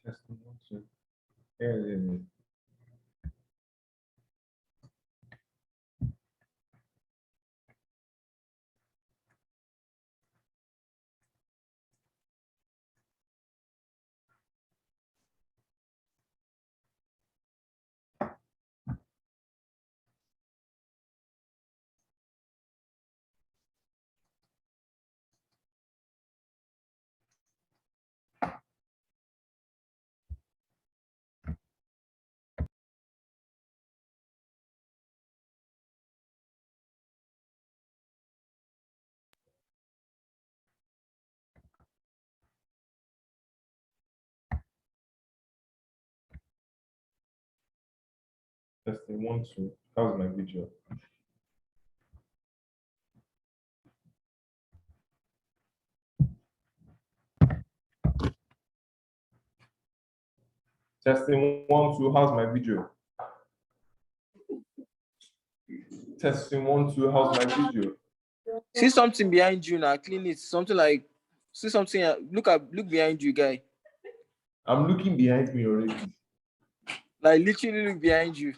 Testing 1, 2. Yeah. Testing 1, 2. How's my video? Testing 1, 2. How's my video? Testing 1, 2. How's my video? See something behind you now. Clean it. Something like see something. Look behind you, guy. I'm looking behind me already. Like literally look behind you.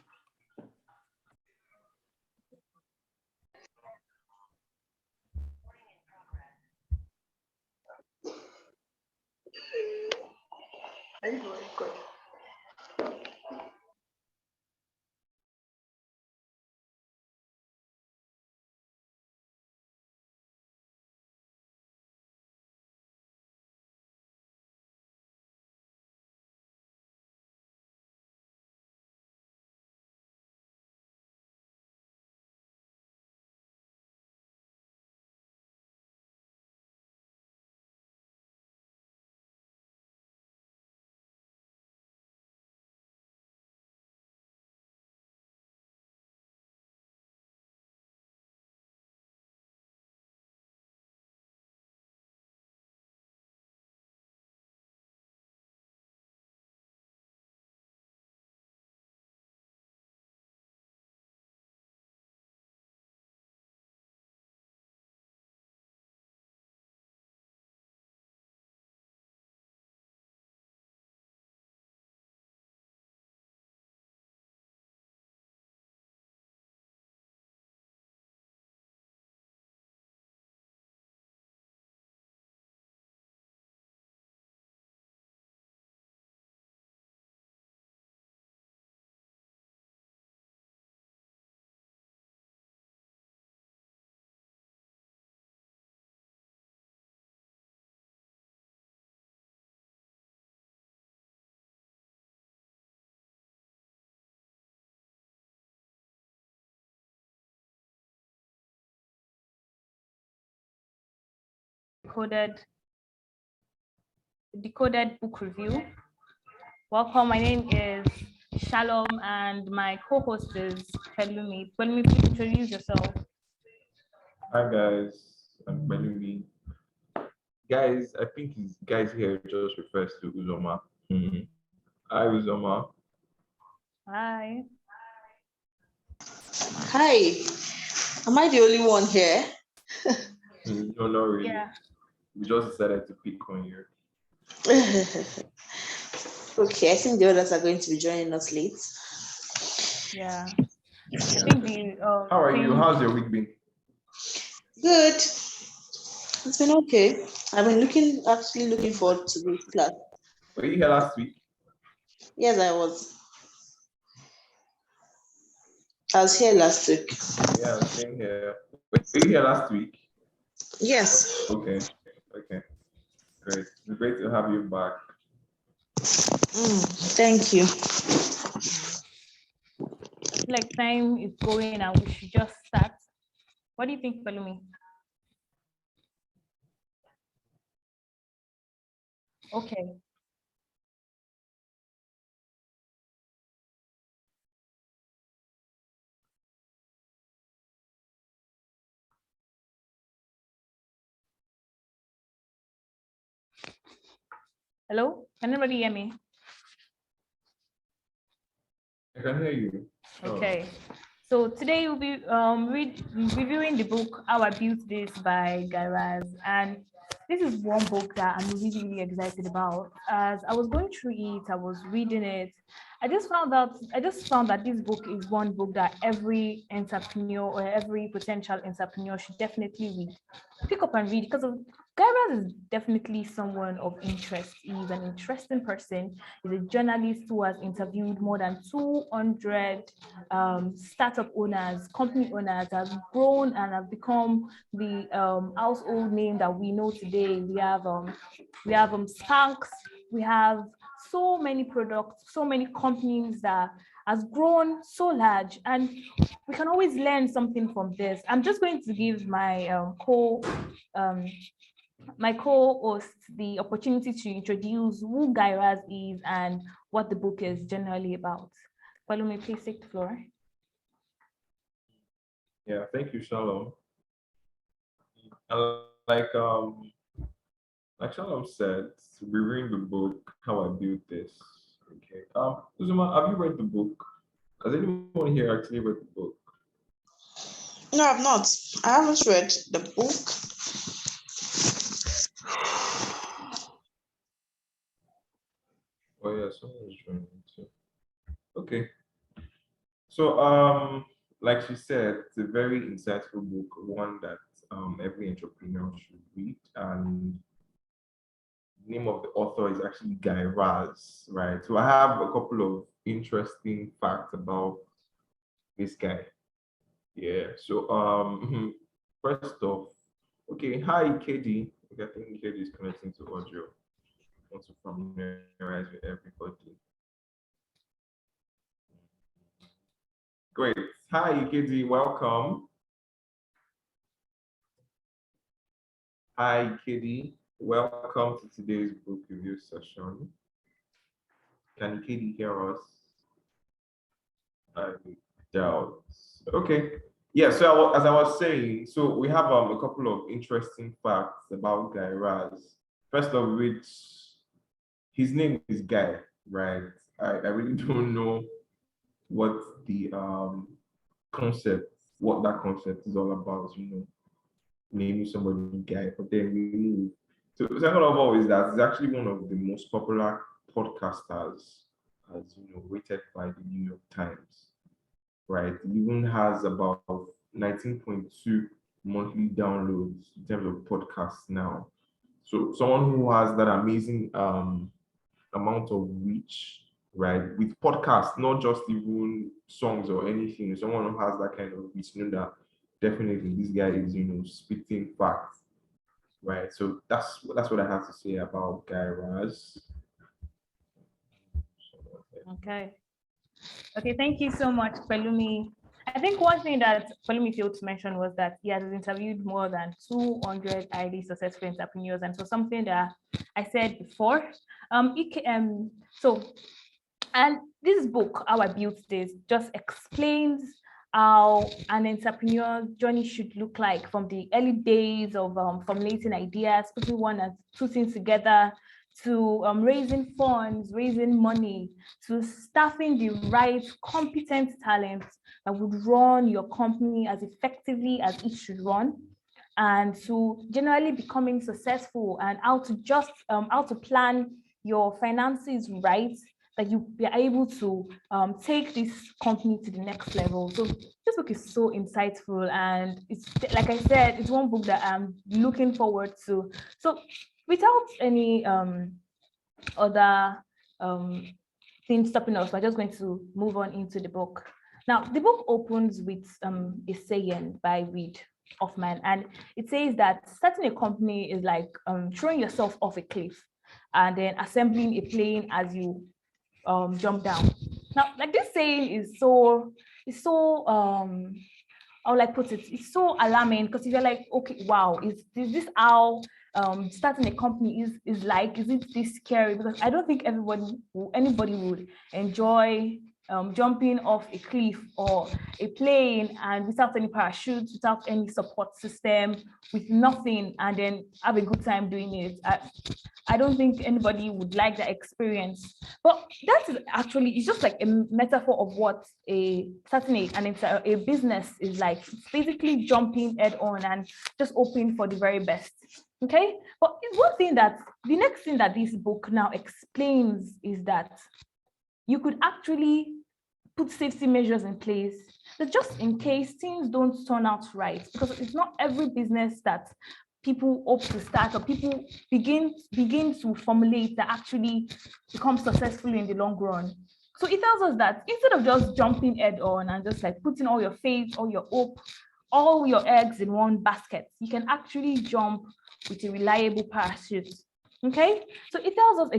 Decoded book review. Welcome. My name is Shalom, and my co-host is Pelumi. Pelumi, please introduce yourself. Hi guys, I'm Belumi. Guys, I think his guys here just refers to Uzoma. Hi Uzoma. Hi. Hi. Am I the only one here? No, not really. Yeah. We just decided to pick on you. Okay, I think the others are going to be joining us late. Yeah. I think the How are you? How's your week been? Good. It's been okay. I've been actually looking forward to this class. Were you here last week? Yes, I was. I was here last week. Yeah, same here. Were you here last week? Yes. Okay. Great. It's great to have you back. Thank you. like time is going and we should just start. What do you think, Pelumi? Okay. Hello? Can anybody hear me? I can hear you. Okay. So today we'll be reviewing the book How I Built This by Guy Raz. And this is one book that I'm really, really excited about. As I was going through it, I was reading it. I just found that this book is one book that every entrepreneur or every potential entrepreneur should definitely read. Pick up and read because Guy Raz is definitely someone of interest. He's an interesting person. He's a journalist who has interviewed more than 200 startup owners, company owners, has grown and have become the household name that we know today. We have Spanx, we have so many products, so many companies that has grown so large, and we can always learn something from this. I'm just going to give my co-host the opportunity to introduce who Guy Raz is and what the book is generally about. Palumi, please take the floor. Yeah, thank you, Shalom. Like Shalom said, we're reading the book, How I Built This. Okay. Uzuma, have you read the book? Has anyone here actually read the book? No, I've not. I haven't read the book. Oh yeah, someone's joining too. Okay. So like she said, it's a very insightful book, one that every entrepreneur should read. And the name of the author is actually Guy Raz, right? So I have a couple of interesting facts about this guy. Yeah. So first off, okay, hi KD. Okay, I think KD is connecting to audio. I want to familiarize with everybody. Great. Hi KD, welcome. Hi KD, welcome to today's book review session. Can KD hear us? I doubt. Okay. Yeah, so as I was saying, so we have a couple of interesting facts about Guy Raz. First of which, his name is Guy, right? I really don't know what the what that concept is all about, naming somebody Guy, but then we move. So second of all is that he's actually one of the most popular podcasters, as rated by the New York Times. Right, it even has about 19.2 monthly downloads in terms of podcasts now. So someone who has that amazing amount of reach, right, with podcasts, not just even songs or anything. Someone who has that kind of reach, that definitely this guy is, spitting facts, right? So that's what I have to say about Guy Raz. Okay, thank you so much, Pelumi. I think one thing that Pelumi failed to mention was that he has interviewed more than 200 highly successful entrepreneurs, and so something that I said before. And this book, How I Built This, just explains how an entrepreneur journey should look like from the early days of formulating ideas, putting one and two things together, to raising funds, raising money, to staffing the right competent talent that would run your company as effectively as it should run, and to generally becoming successful, and how to plan your finances right, that you be able to take this company to the next level. So this book is so insightful, and it's, like I said, it's one book that I'm looking forward to. So without any other things stopping us, we're just going to move on into the book. Now, the book opens with a saying by Reid Hoffman, and it says that starting a company is like throwing yourself off a cliff and then assembling a plane as you jump down. Now, like, this saying is so how will I put it? It's so alarming, because if you're like, okay, wow, is this how starting a company is like? Is it this scary? Because I don't think anybody would enjoy jumping off a cliff or a plane and without any parachutes, without any support system, with nothing, and then have a good time doing it. I don't think anybody would like that experience. But that is actually, it's just like a metaphor of what starting a business is like. It's basically jumping head on and just hoping for the very best. Okay, but it's one thing that the next thing that this book now explains is that you could actually put safety measures in place that just in case things don't turn out right, because it's not every business that people hope to start or people begin to formulate that actually become successful in the long run. So it tells us that instead of just jumping head on and just like putting all your faith, all your hope, all your eggs in one basket, you can actually jump with a reliable parachute. Okay, so it tells us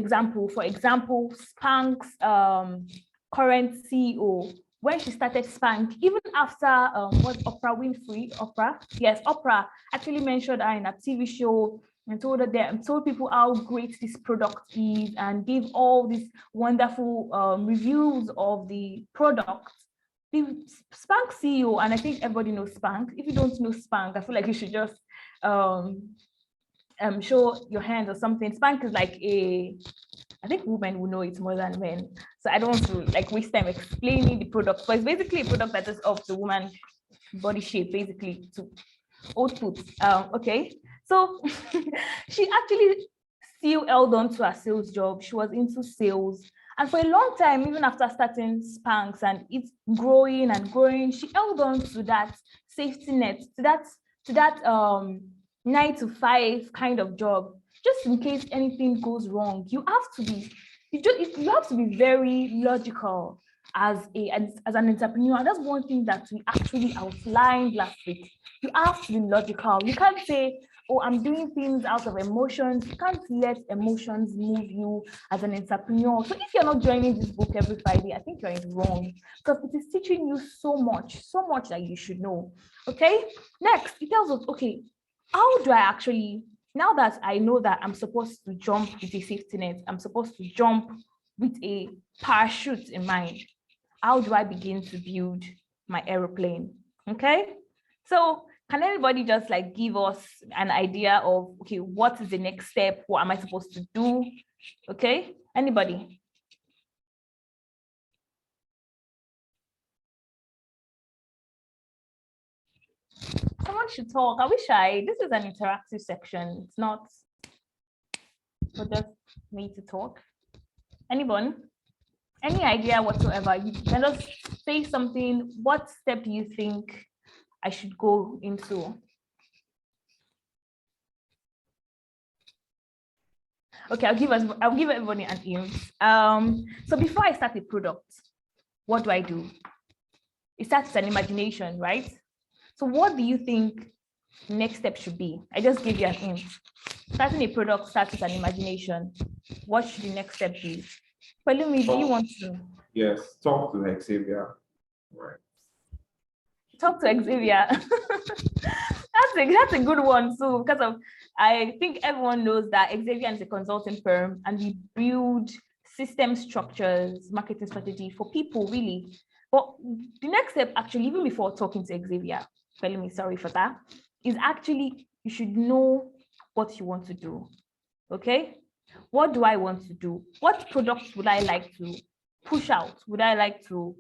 for example, Spank's current CEO, when she started Spank, even after what Oprah Winfrey, Oprah actually mentioned her in a TV show and told people how great this product is and gave all these wonderful reviews of the product. The Spank CEO, and I think everybody knows Spank. If you don't know Spank, I feel like you should just show your hands or something. Spank is like I think women will know it more than men. So I don't want to like waste time explaining the product, but it's basically a product that is of the woman body shape, basically to output. Okay, so she actually still held on to her sales job. She was into sales. And for a long time, even after starting Spanx and it's growing and growing, she held on to that safety net, to that 9 to 5 kind of job, just in case anything goes wrong. You have to be very logical as an entrepreneur. And that's one thing that we actually outlined last week. You have to be logical. You can't say, oh, I'm doing things out of emotions. You can't let emotions move you as an entrepreneur. So if you're not joining this book every Friday, I think you're in the wrong, because it is teaching you so much that you should know. Okay, next, it tells us, okay, how do I actually, now that I know that I'm supposed to jump with a safety net, I'm supposed to jump with a parachute in mind, how do I begin to build my aeroplane? Okay, so can anybody just like give us an idea of, okay, what is the next step? What am I supposed to do? Okay, anybody? Someone should talk. This is an interactive section. It's not for just me to talk. Anyone? Any idea whatsoever? You can just say something. What step do you think I should go into? Okay, I'll give everybody an hint. So before I start a product, what do I do? It starts an imagination, right? So what do you think the next step should be? I just gave you an hint. Starting a product starts with an imagination. What should the next step be? Palumi, do you want to? Yes, talk to Hexavian. Right. Talk to Xavier. That's a good one too, because I think everyone knows that Xavier is a consulting firm and we build system structures, marketing strategy for people really. But the next step, actually, even before talking to Xavier, Palumi, sorry for that, is actually you should know what you want to do. Okay, what do I want to do? What products would I like to push out? Would I like to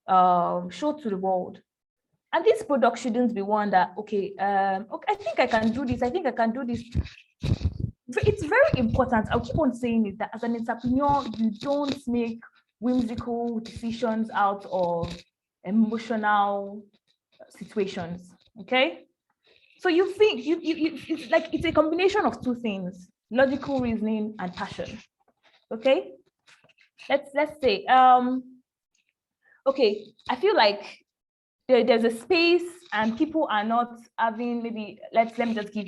show to the world? And this product shouldn't be one that, okay, I think I can do this. I think I can do this. It's very important. I'll keep on saying it, that as an entrepreneur, you don't make whimsical decisions out of emotional situations. Okay, so you think it's like it's a combination of two things: logical reasoning and passion. Okay, let's say okay, I feel like there's a space and people are not having, maybe let me just give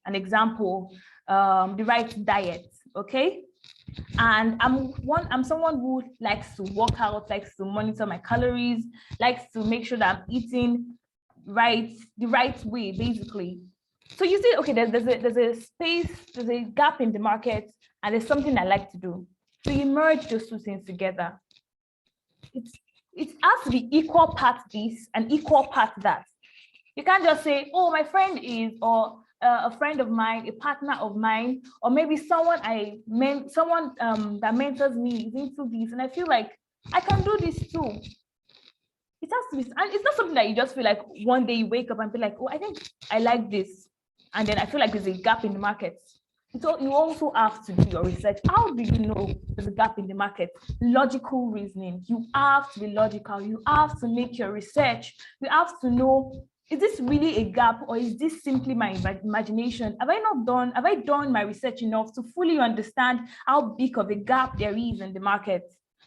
an example, the right diet. Okay, and I'm someone who likes to work out, likes to monitor my calories, likes to make sure that I'm eating the right way, basically. So you see, okay, there's a space, there's a gap in the market, and there's something I like to do. So you merge those two things together. It has to be equal part this and equal part that. You can't just say, oh, my friend is, or a friend of mine, a partner of mine, or maybe someone that mentors me is into this, and I feel like I can do this too. It has to be, and it's not something that you just feel like one day you wake up and be like, oh, I think I like this, and then I feel like there's a gap in the market. So you also have to do your research. How do you know there's a gap in the market? Logical reasoning. You have to be logical. You have to make your research. You have to know, is this really a gap, or is this simply my imagination? Have I done my research enough to fully understand how big of a gap there is in the market?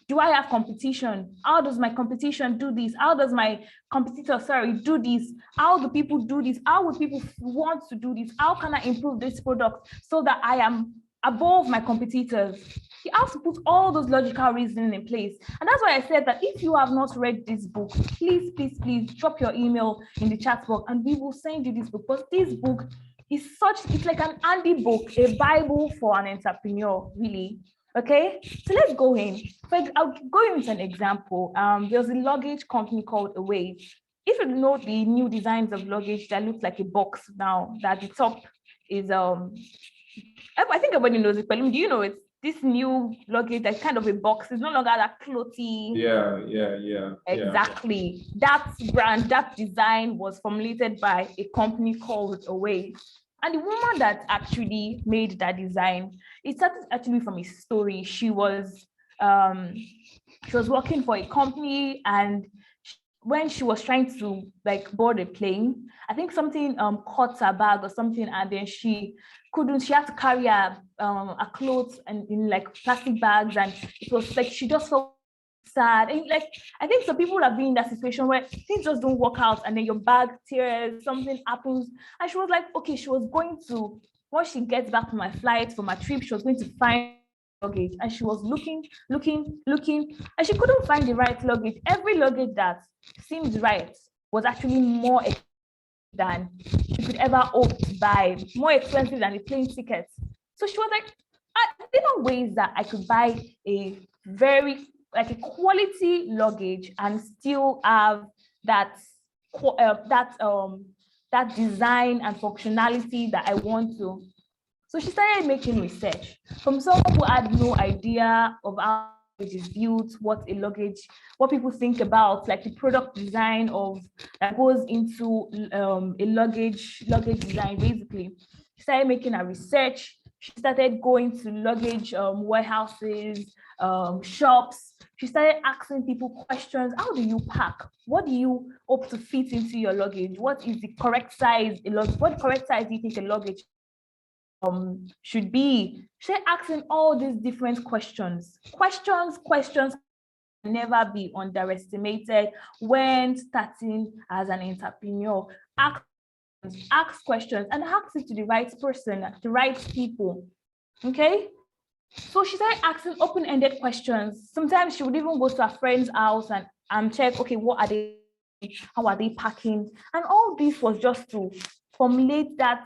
Do I have competition? How does my competition do this? How does my competitor, do this? How do people do this? How would people want to do this? How can I improve this product so that I am above my competitors? You have to put all those logical reasoning in place. And that's why I said that if you have not read this book, please, please, please drop your email in the chat box and we will send you this book. But this book is it's like an handy book, a Bible for an entrepreneur, really. Okay, so let's go in. I'll go into an example. There's a luggage company called Away. If you know the new designs of luggage that looks like a box now, that the top is I think everybody knows it, but do you know it's this new luggage that's kind of a box? It's no longer that clothy. Yeah. Exactly. That brand, that design was formulated by a company called Away. And the woman that actually made that design, it started actually from a story. She was working for a company, and when she was trying to board a plane, I think something caught her bag or something, and then she had to carry her clothes and in like plastic bags, and it was like she just felt sad. And I think some people have been in that situation where things just don't work out and then your bag tears, something happens. And she was like, okay, she was going to, once she gets back from her flight, from her trip, she was going to find luggage, and she was looking, and she couldn't find the right luggage. Every luggage that seemed right was actually more expensive than she could ever hope to buy, more expensive than the plane tickets. So she was like, there are ways that I could buy a a quality luggage and still have that design and functionality that I want to. So she started making research from someone who had no idea of how it is built, what people think about, like the product design that goes into a luggage design, basically. She started making her research. She started going to luggage warehouses, shops. She started asking people questions. How do you pack? What do you hope to fit into your luggage? What is the correct size? What correct size do you think a luggage should be? She asking all these different questions. Questions never be underestimated when starting as an entrepreneur. Ask questions and ask it to the right person, the right people. Okay. So she started asking open-ended questions. Sometimes she would even go to her friend's house and check, okay, what are they, how are they packing? And all this was just to formulate that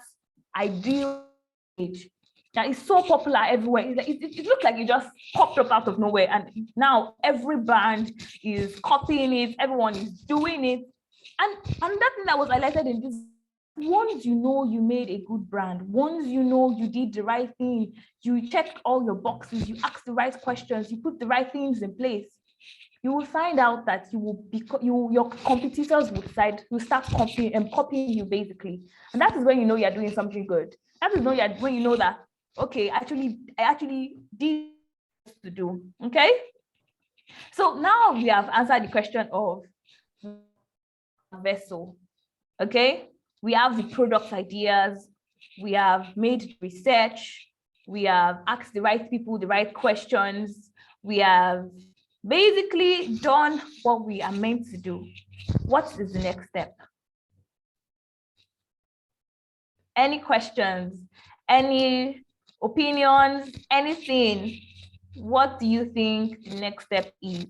ideal image that is so popular everywhere. It looks like it just popped up out of nowhere. And now every brand is copying it. Everyone is doing it. And that thing that was highlighted in this, once you know you made a good brand, once you know you did the right thing, you checked all your boxes, you asked the right questions, you put the right things in place, you will find out that your competitors will start copying you, basically. And that is when you know you're doing something good. That is when you know that, okay, I actually did to do. Okay. So now we have answered the question of vessel. Okay. We have the product ideas, we have made research, we have asked the right people the right questions, we have basically done what we are meant to do. What is the next step? Any questions? Any opinions? Anything? What do you think the next step is?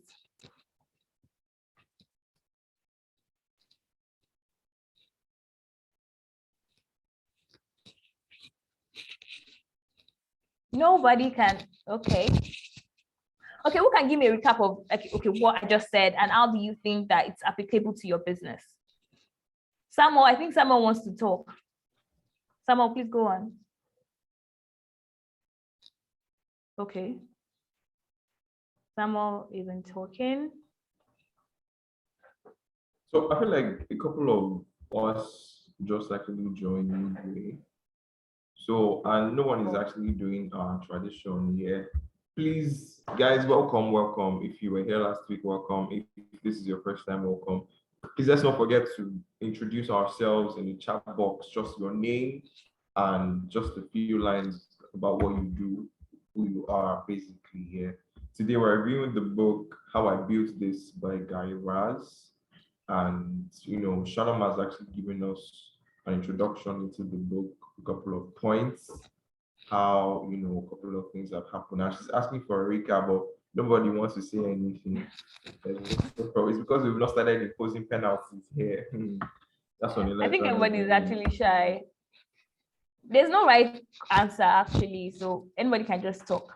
Nobody can. Okay, who can give me a recap of what I just said, and how do you think that it's applicable to your business? Samuel, I think Samuel wants to talk. Samuel, please go on. Okay. Samuel isn't talking. So I feel like a couple of us just like to join midway. So, and no one is actually doing our tradition here. Please, guys, welcome, welcome. If you were here last week, welcome. If this is your first time, welcome. Please let's not forget to introduce ourselves in the chat box, just your name and just a few lines about what you do, who you are, basically here. Today we're reviewing the book How I Built This by Guy Raz. And Shalom has actually given us an introduction into the book, a couple of points, how a couple of things have happened. And she's asking for a recap, but nobody wants to say anything. It's because we've not started imposing penalties here. That's on the I think everybody is actually shy. There's no right answer actually, so anybody can just talk.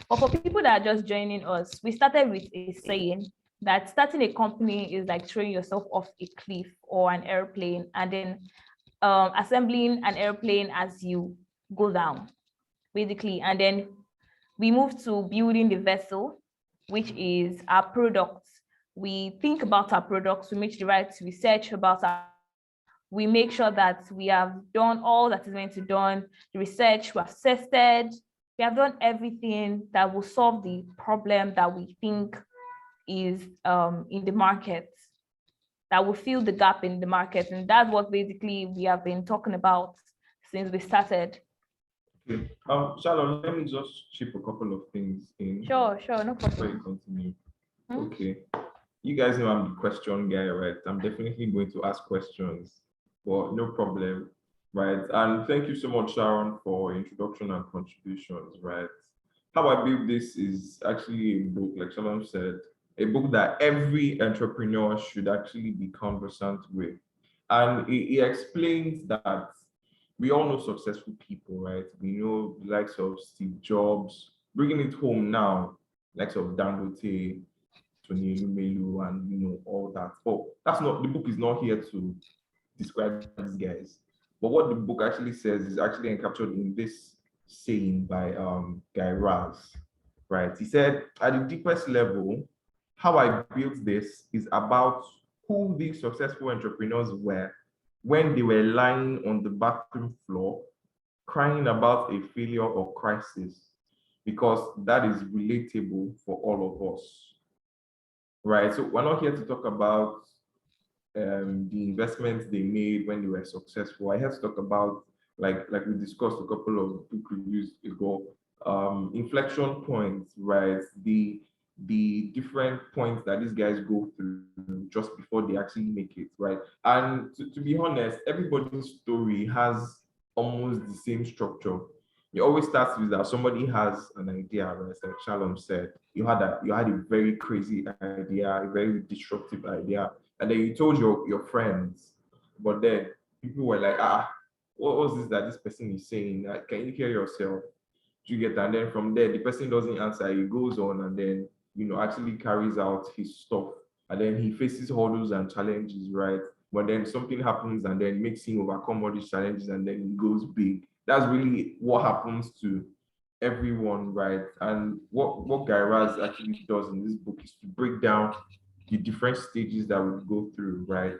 But for people that are just joining us, we started with a saying that starting a company is like throwing yourself off a cliff or an airplane and then assembling an airplane as you go down, basically. And then we move to building the vessel, which is our products. We think about our products, we make the right research about we make sure that we have done all that is meant to be done, the research, we have tested, we have done everything that will solve the problem that we think is in the market, that will fill the gap in the market. And that's what basically we have been talking about since we started. Okay. Shalom, let me just chip a couple of things in. Sure, no problem. Before you continue. Okay. You guys know I'm the question guy, right? I'm definitely going to ask questions, but no problem, right? And thank you so much, Sharon, for introduction and contributions, right? How I Built This is actually a book, like Shalom said, a book that every entrepreneur should actually be conversant with. And it explains that we all know successful people, right? We know the likes of Steve Jobs, bringing it home now, likes of Dangote, Tony Lumelu, and all that. But that's not, the book is not here to describe these guys. But what the book actually says is actually encaptured in this saying by Guy Raz, right? He said, at the deepest level, how I built this is about who these successful entrepreneurs were when they were lying on the bathroom floor, crying about a failure or crisis, because that is relatable for all of us, right? So we're not here to talk about the investments they made when they were successful. I had to talk about, like we discussed a couple of book reviews ago, inflection points, right? The different points that these guys go through just before they actually make it, right? And to be honest, everybody's story has almost the same structure. It always starts with that somebody has an idea, right? Like Shalom said, you had a very crazy idea, a very disruptive idea, and then you told your friends, but then people were like, what was this that this person is saying? Can you hear yourself? Do you get that? And then from there, the person doesn't answer, he goes on and then actually carries out his stuff. And then he faces hurdles and challenges, right? But then something happens and then makes him overcome all these challenges and then he goes big. That's really what happens to everyone, right? And what Guy Raz actually does in this book is to break down the different stages that we go through, right?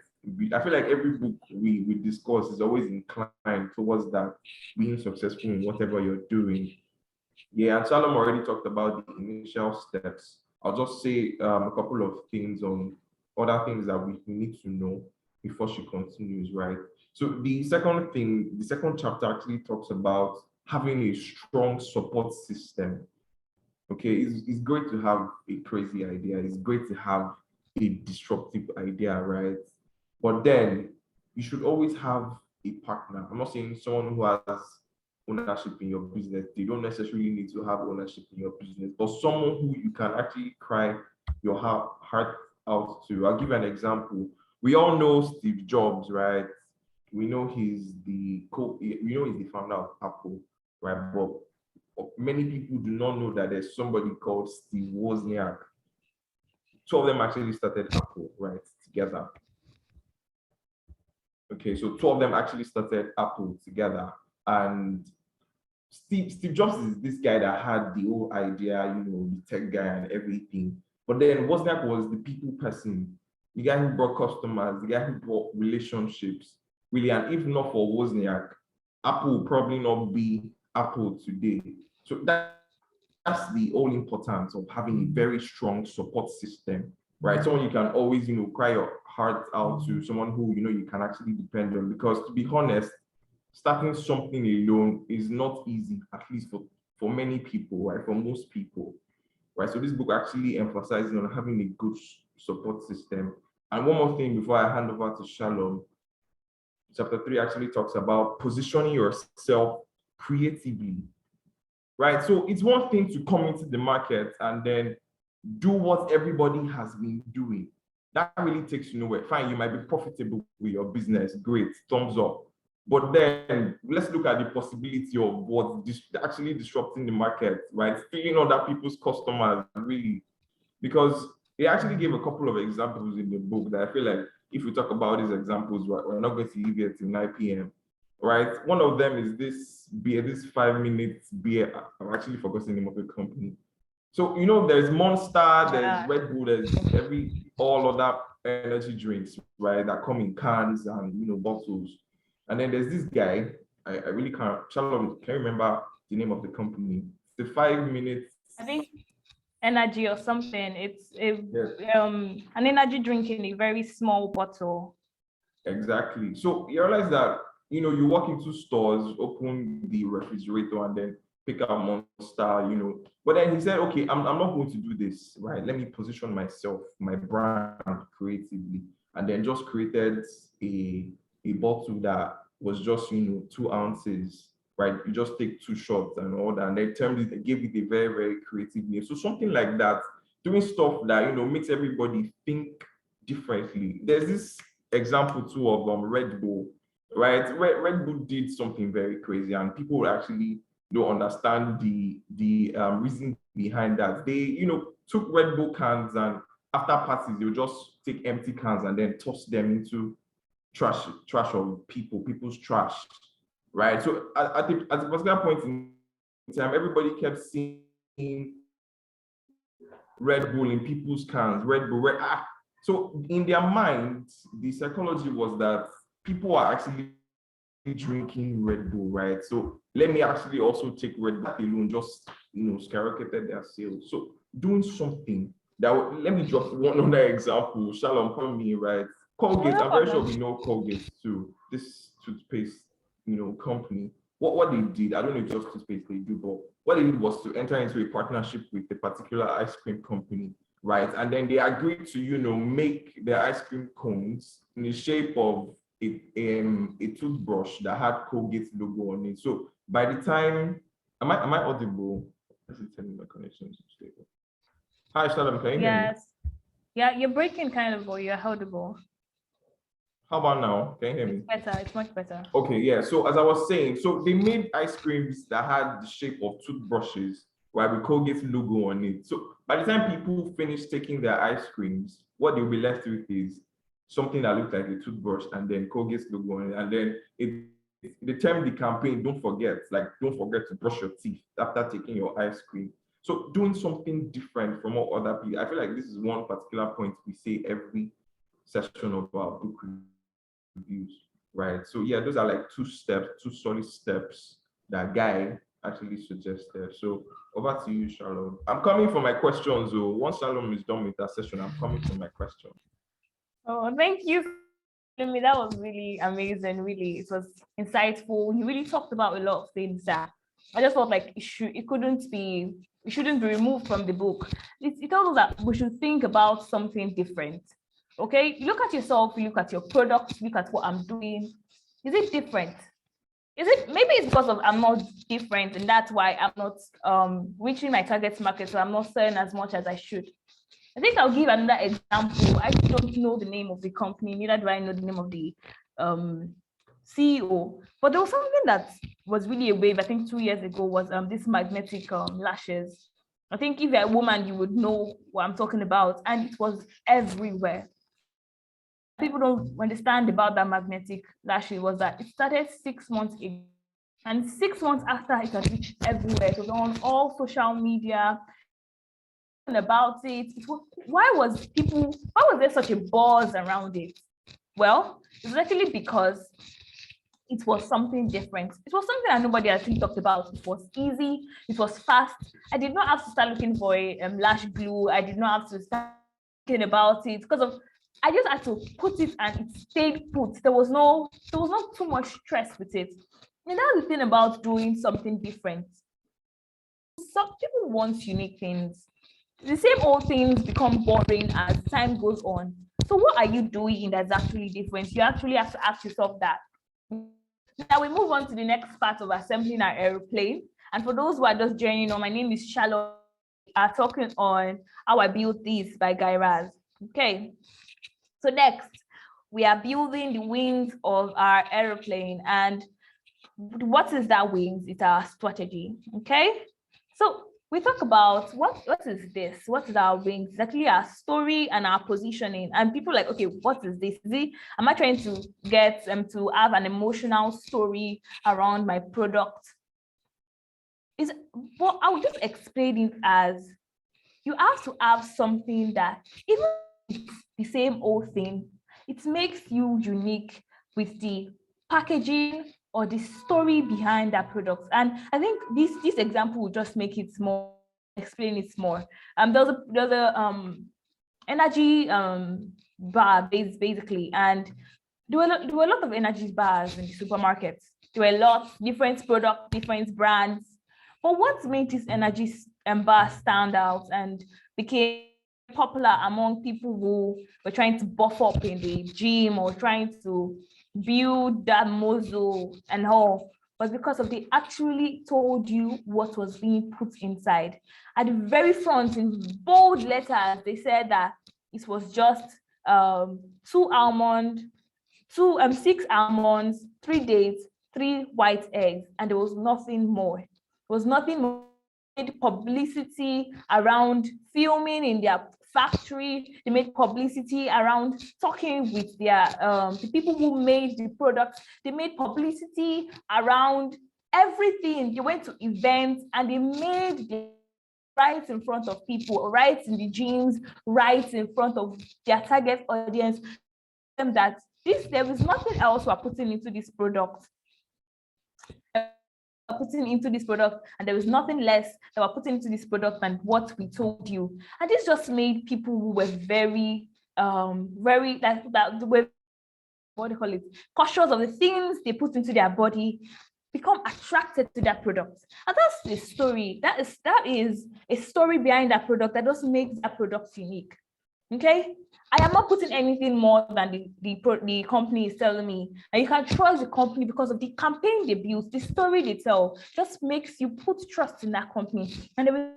I feel like every book we discuss is always inclined towards that, being successful in whatever you're doing. Yeah, and Shalom already talked about the initial steps. I'll just say a couple of things on other things that we need to know before she continues, right? So the second chapter actually talks about having a strong support system. Okay, it's great to have a crazy idea. It's great to have a disruptive idea, right? But then you should always have a partner. I'm not saying someone who has ownership in your business. They don't necessarily need to have ownership in your business, but someone who you can actually cry your heart out to. I'll give you an example. We all know Steve Jobs, right? We know he's the founder of Apple, right? But many people do not know that there's somebody called Steve Wozniak. Two of them actually started Apple, right, together. Okay, so two of them actually started Apple together. And Steve Jobs is this guy that had the whole idea, the tech guy and everything. But then Wozniak was the people person, the guy who brought customers, the guy who brought relationships, really. And if not for Wozniak, Apple will probably not be Apple today. So that's the whole importance of having a very strong support system, right? Someone you can always, cry your heart out to, someone who, you can actually depend on. Because to be honest, starting something alone is not easy, at least for many people, right? For most people, right? So this book actually emphasizes on having a good support system. And one more thing before I hand over to Shalom, chapter 3 actually talks about positioning yourself creatively, right? So it's one thing to come into the market and then do what everybody has been doing. That really takes you nowhere. Fine, you might be profitable with your business, great, thumbs up. But then let's look at the possibility of what's actually disrupting the market, right? Stealing other people's customers, really. Because he actually gave a couple of examples in the book that I feel like if we talk about these examples, we're not going to leave here till 9 p.m. Right? One of them is this beer, this 5-minute beer. I've actually forgotten the name of the company. So, there's Monster, there's Red Bull, there's all other energy drinks, right, that come in cans and, bottles. And then there's this guy, I really can't, Shalom, can you remember the name of the company? The 5 minutes. I think energy or something. It's an energy drink in a very small bottle. Exactly. So you realize that, you walk into stores, open the refrigerator and then pick out Monster, But then he said, okay, I'm not going to do this, right? Let me position myself, my brand creatively. And then just created a bottle that was just, 2 ounces, right? You just take 2 shots and all that. And they gave it a very, very creative name. So something like that, doing stuff that, makes everybody think differently. There's this example too of Red Bull, right? Red Bull did something very crazy and people actually don't understand the reason behind that. They, took Red Bull cans and after parties, they'll just take empty cans and then toss them into trash of people's trash, right? So at a particular point in time, everybody kept seeing Red Bull in people's cans, Red Bull, So in their minds, the psychology was that people are actually drinking Red Bull, right? So let me actually also take Red Bull alone, just skyrocketed their sales. So doing something that let me drop one other example. Shalom, from me, right? Colgate, I'm very sure we know Colgate too. This toothpaste, company. What they did, I don't know if just toothpaste they do, but what they did was to enter into a partnership with a particular ice cream company, right? And then they agreed to, make their ice cream cones in the shape of a toothbrush that had Colgate logo on it. So by the time, am I audible? Let's tell me my connection is stable. Hi, Shalom, can you hear me? Yes. Yeah, you're breaking kind of, but you're audible. How about now? Can you hear me? It's better. It's much better. Okay, yeah. So as I was saying, so they made ice creams that had the shape of toothbrushes, right, with Colgate logo on it. So by the time people finish taking their ice creams, what they'll be left with is something that looks like a toothbrush and then Colgate's logo on it. And then they term the campaign, don't forget to brush your teeth after taking your ice cream. So doing something different from what other people, I feel like this is one particular point we say every session of our book reviews, right? So yeah, those are like 2 solid steps that Guy actually suggested. So over to you, Shalom. I'm coming for my questions. So once Shalom is done with that session, I'm coming for my questions. Oh, thank you. That was really amazing. Really, it was insightful. You really talked about a lot of things that I just felt like it shouldn't be removed from the book. It tells us that we should think about something different. Okay, look at yourself, look at your product, look at what I'm doing. Is it different? Maybe it's because of I'm not different and that's why I'm not reaching my target market, so I'm not selling as much as I should. I think I'll give another example. I don't know the name of the company, neither do I know the name of the CEO, but there was something that was really a wave, I think 2 years ago, was this magnetic lashes. I think if you're a woman, you would know what I'm talking about, and it was everywhere. People don't understand about that magnetic lashes was that it started 6 months ago, and 6 months after it had reached everywhere. It was on all social media about it. Why was there such a buzz around it? Well, it's actually because it was something different. It was something that nobody actually talked about. It was easy. It was fast. I did not have to start looking for a lash glue. I did not have to start thinking about it because of. I just had to put it and it stayed put. There was not too much stress with it. And that's the thing about doing something different. Some people want unique things. The same old things become boring as time goes on. So what are you doing that's actually different? You actually have to ask yourself that. Now we move on to the next part of assembling our aeroplane. And for those who are just joining on, my name is Charlotte. I'm talking on How I Built This by Guy Raz. Okay. So next, we are building the wings of our aeroplane. And what is that wings? It's our strategy. Okay. So we talk about what is this? What is our wings? It's actually our story and our positioning. And people are like, okay, what is this? Am I trying to get them to have an emotional story around my product? Well, I would just explain it as you have to have something that even if it's the same old thing, it makes you unique with the packaging or the story behind that product. And I think this example will just make it more, explain it more. There's a energy bar basically, and there were a lot of energy bars in the supermarkets. There were a lot different products, different brands. But what made this energy bar stand out and became popular among people who were trying to buff up in the gym or trying to build that muscle and all, was because of they actually told you what was being put inside. At the very front, in bold letters, they said that it was just 6 almonds, 3 dates, 3 white eggs, and there was nothing more. There was nothing more. Publicity around filming in their factory. They made publicity around talking with their the people who made the products. They made publicity around everything. They went to events and they made the right in front of people, right in the gyms, right in front of their target audience. Them that there is nothing else we're putting into this product. Putting into this product, and there was nothing less that we're putting into this product than what we told you. And this just made people who were very that were, what do you call it, cautious of the things they put into their body, become attracted to that product. And that's the story. That is a story behind that product that just makes that product unique. Okay, I am not putting anything more than the company is telling me. And you can trust the company because of the campaign they built, the story they tell, just makes you put trust in that company. And there is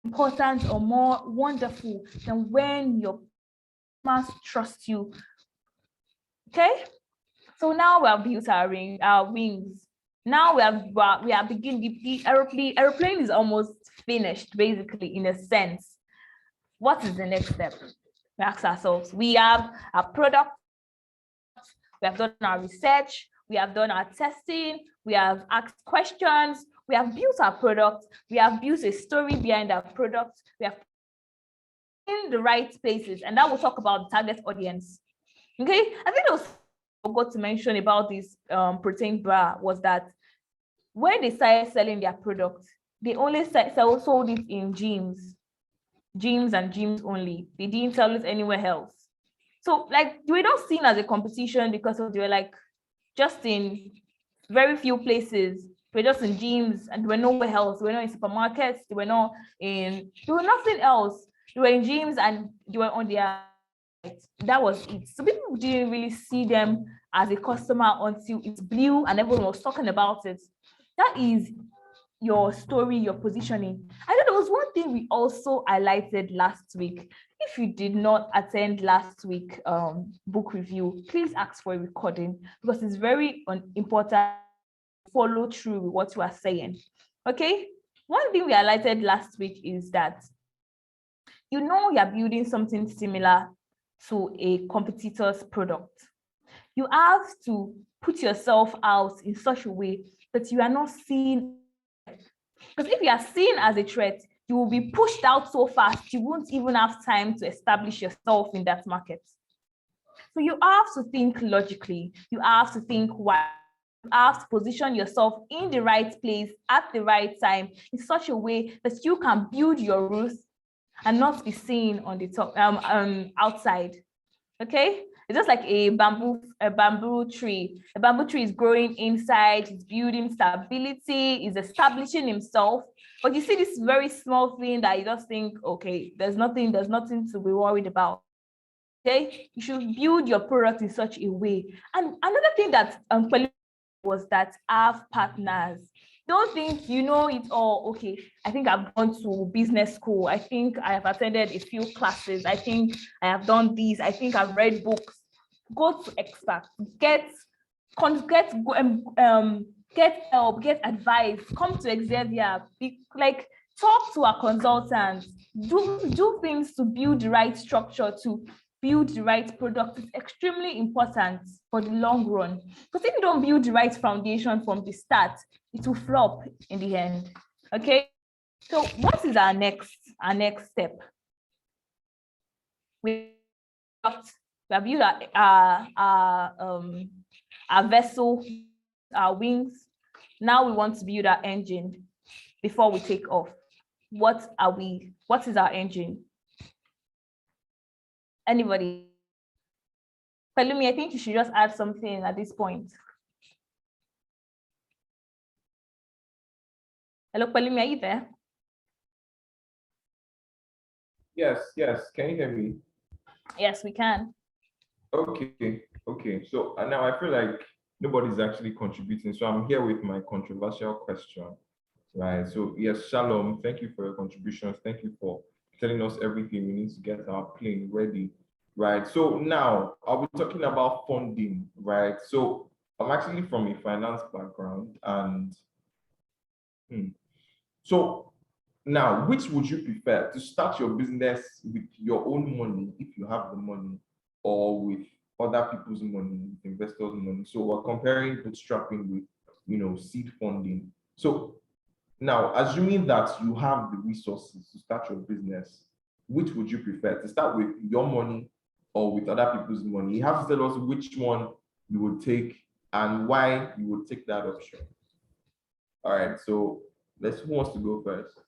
important or more wonderful than when your customers trust you. Okay, so now we have built our wings. Now we are beginning. The aeroplane is almost finished, basically, in a sense. What is the next step? We ask ourselves. We have our product, we have done our research, we have done our testing, we have asked questions, we have built our product, we have built a story behind our product, we have in the right places, and that will talk about the target audience. Okay, I think I forgot to mention about this protein bar was that when they started selling their product, they only sold it in gyms and gyms only. They didn't sell it anywhere else. So like they were not seen as a competition because they were like just in very few places. They were just in gyms and they were nowhere else. They were not in supermarkets. They were nothing else. They were in gyms and they were on their. That was it. So people didn't really see them as a customer until it blew and everyone was talking about it. That is your story, your positioning. I know there was one thing we also highlighted last week. If you did not attend last week book review, please ask for a recording because it's very important to follow through with what you are saying. Okay, one thing we highlighted last week is that you're building something similar to a competitor's product. You have to put yourself out in such a way that you are not seen. Because if you are seen as a threat, you will be pushed out so fast, you won't even have time to establish yourself in that market. So you have to think logically. You have to think why. You have to position yourself in the right place at the right time in such a way that you can build your roots and not be seen on the top outside. Okay, it's just like a bamboo tree. A bamboo tree is growing inside, it's building stability, is establishing himself. But you see this very small thing that you just think, okay, there's nothing to be worried about. Okay, you should build your product in such a way. And another thing that was that have partners. Don't think you know it all. Okay, I think I've gone to business school. I think I have attended a few classes. I think I have done these. I think I've read books. Go to experts. Get help. Get advice. Come to Hexavian. Talk to a consultant. Do things to build the right structure, to build the right product. Is extremely important for the long run. Because if you don't build the right foundation from the start, it will flop in the end. Okay. So what is our next step? We have built our vessel, our wings. Now we want to build our engine before we take off. What is our engine? Anybody? Pelumi, I think you should just add something at this point. Hello, Pelumi, are you there? Yes. Can you hear me? Yes, we can. Okay. So now I feel like nobody's actually contributing. So I'm here with my controversial question, right? So yes, Shalom, thank you for your contributions. Thank you for telling us everything we need to get our plane ready, right? So now I'll be talking about funding, right? So I'm actually from a finance background, and so now, which would you prefer, to start your business with your own money if you have the money, or with other people's money, with investors' money? So we're comparing bootstrapping with seed funding. So now, assuming that you have the resources to start your business, which would you prefer, to start with your money or with other people's money? You have to tell us which one you would take and why you would take that option. All right, so who wants to go first?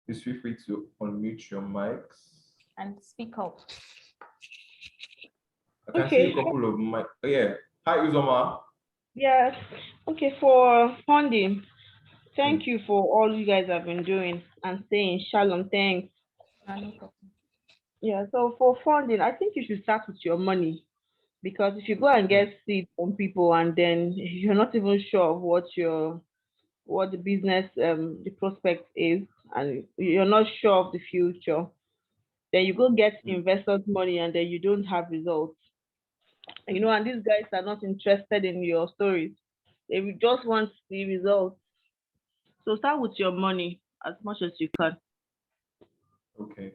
Please feel free to unmute your mics and speak up. I can see a couple of mics. Oh, yeah. Hi, Uzoma. Yes. Okay, for funding, thank you for all you guys have been doing and saying shalom, thanks. Yeah, so for funding, I think you should start with your money, because if you go and get seed from people and then you're not even sure of what the business the prospect is, and you're not sure of the future, then you go get investors' money and then you don't have results. And these guys are not interested in your stories. They will just want to see results. So start with your money as much as you can. Okay.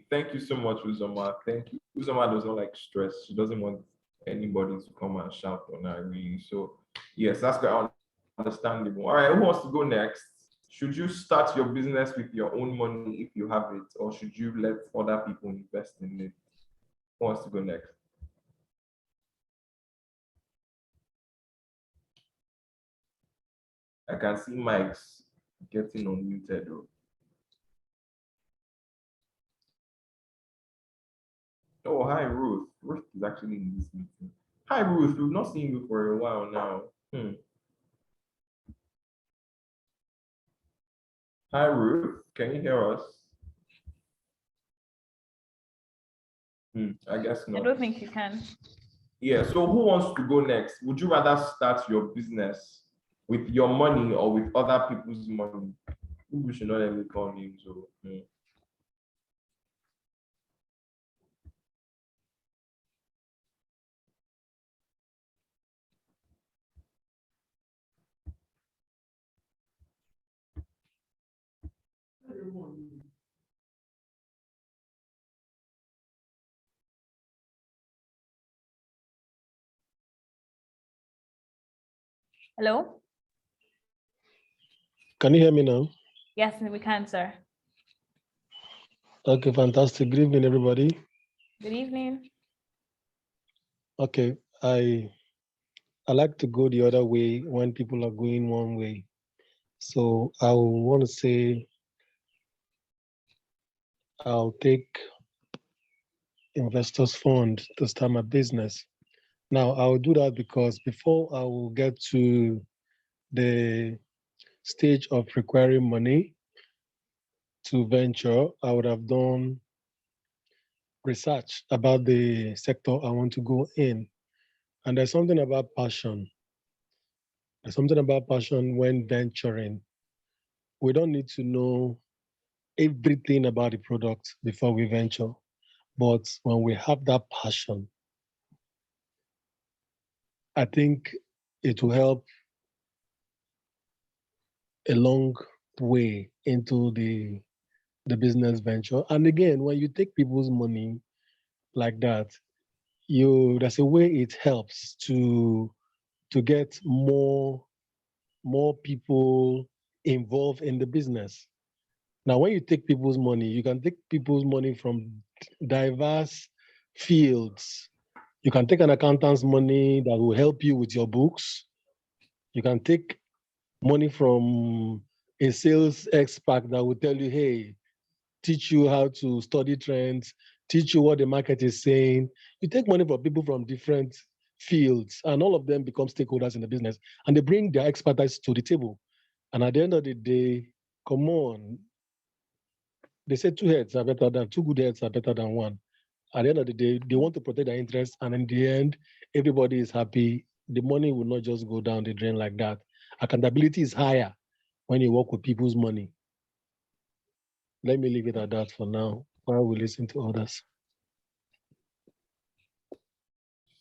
Thank you so much, Uzoma. Thank you. Uzoma does not like stress. She doesn't want anybody to come and shout on her, really. So yes, that's quite understandable. All right, who wants to go next? Should you start your business with your own money if you have it, or should you let other people invest in it? Who wants to go next? I can see mics getting unmuted though. Oh, hi, Ruth. Ruth is actually in this meeting. Hi, Ruth. We've not seen you for a while now. Hi, Ruth. Can you hear us? I guess not. I don't think you can. Yeah, so who wants to go next? Would you rather start your business with your money or with other people's money? We should not let me call names. Hello? Can you hear me now? Yes, we can, sir. Okay, fantastic. Good evening, everybody. Good evening. Okay, I like to go the other way when people are going one way. So I want to say I'll take investors fund to start my business. Now I'll do that because before I will get to the stage of requiring money to venture, I would have done research about the sector I want to go in. And there's something about passion. There's something about passion when venturing. We don't need to know everything about the product before we venture. But when we have that passion, I think it will help a long way into the business venture. And again, when you take people's money like that, there's a way it helps to get more people involved in the business. Now, when you take people's money, you can take people's money from diverse fields. You can take an accountant's money that will help you with your books. You can take money from a sales expert that will tell you, hey, teach you how to study trends, teach you what the market is saying. You take money from people from different fields, and all of them become stakeholders in the business, and they bring their expertise to the table. And at the end of the day, come on, they say two good heads are better than one. At the end of the day, they want to protect their interests, and in the end, everybody is happy. The money will not just go down the drain like that. Accountability is higher when you work with people's money. Let me leave it at that for now while we listen to others.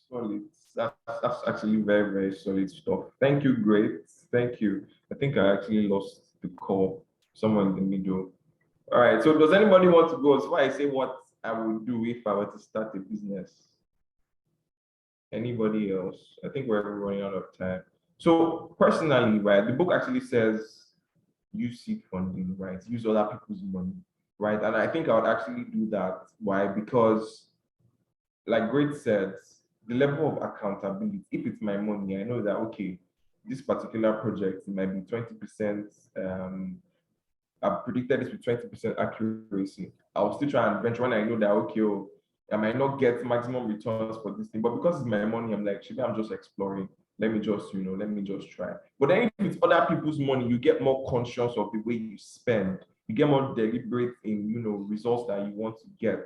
Solid. That's actually very, very solid stuff. Thank you, great. Thank you. I think I actually lost the call somewhere in the middle. All right. So does anybody want to go? So I say what I would do if I were to start a business. Anybody else? I think we're running out of time. So personally, right, the book actually says use seed funding, right? Use other people's money, right? And I think I would actually do that. Why? Because, like Great said, the level of accountability, if it's my money, I know that, okay, this particular project it might be 20%, I've predicted this with 20% accuracy. I'll still try and venture when I know that, okay, oh, I might not get maximum returns for this thing, but because it's my money, I'm like, I'm just exploring. Let me just try. But then if it's other people's money, you get more conscious of the way you spend. You get more deliberate in, results that you want to get,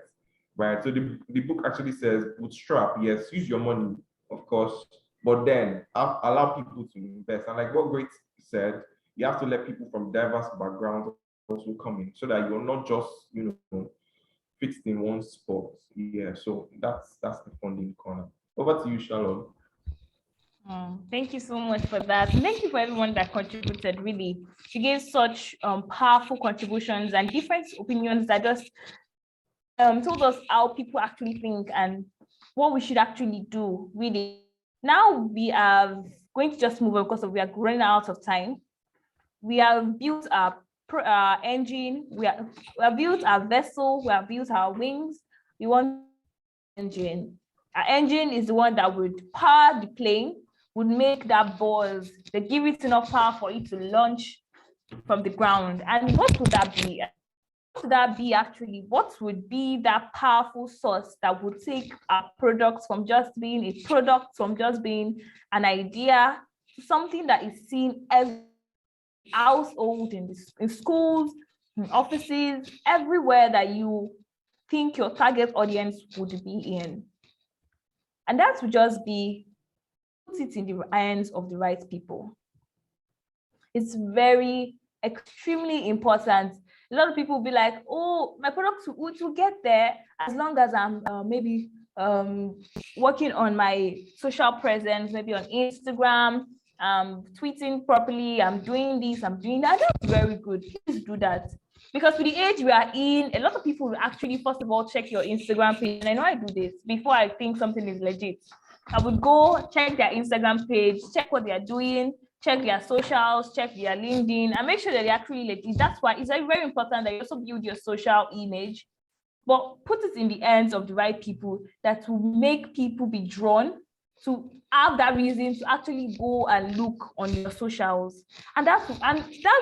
right? So the book actually says, bootstrap, yes, use your money, of course, but then allow people to invest. And like what Great said, you have to let people from diverse backgrounds also come in so that you're not just, fixed in one spot. Yeah, so that's the funding corner. Over to you, Shalom. Thank you so much for that. Thank you for everyone that contributed. Really, you gave such powerful contributions and different opinions that just told us how people actually think and what we should actually do. Really, now we are going to just move on because we are running out of time. We have built our engine. We have built our vessel. We have built our wings. We want engine. Our engine is the one that would power the plane, would make that buzz, they give it enough power for it to launch from the ground. And what would that be? What would that be actually? What would be that powerful source that would take our products from just being a product, from just being an idea, to something that is seen every household, in schools, in offices, everywhere that you think your target audience would be in? And that would just be put it in the hands of the right people. It's very extremely important. A lot of people will be like, oh, my product will get there as long as I'm maybe working on my social presence, maybe on Instagram, tweeting properly, I'm doing this, I'm doing that. That's very good. Please do that. Because with the age we are in, a lot of people will actually, first of all, check your Instagram page. And I know I do this before I think something is legit. I would go check their Instagram page, check what they are doing, check their socials, check their LinkedIn, and make sure that they're actually legit. That's why it's very, very important that you also build your social image but put it in the hands of the right people that will make people be drawn to have that reason to actually go and look on your socials. And that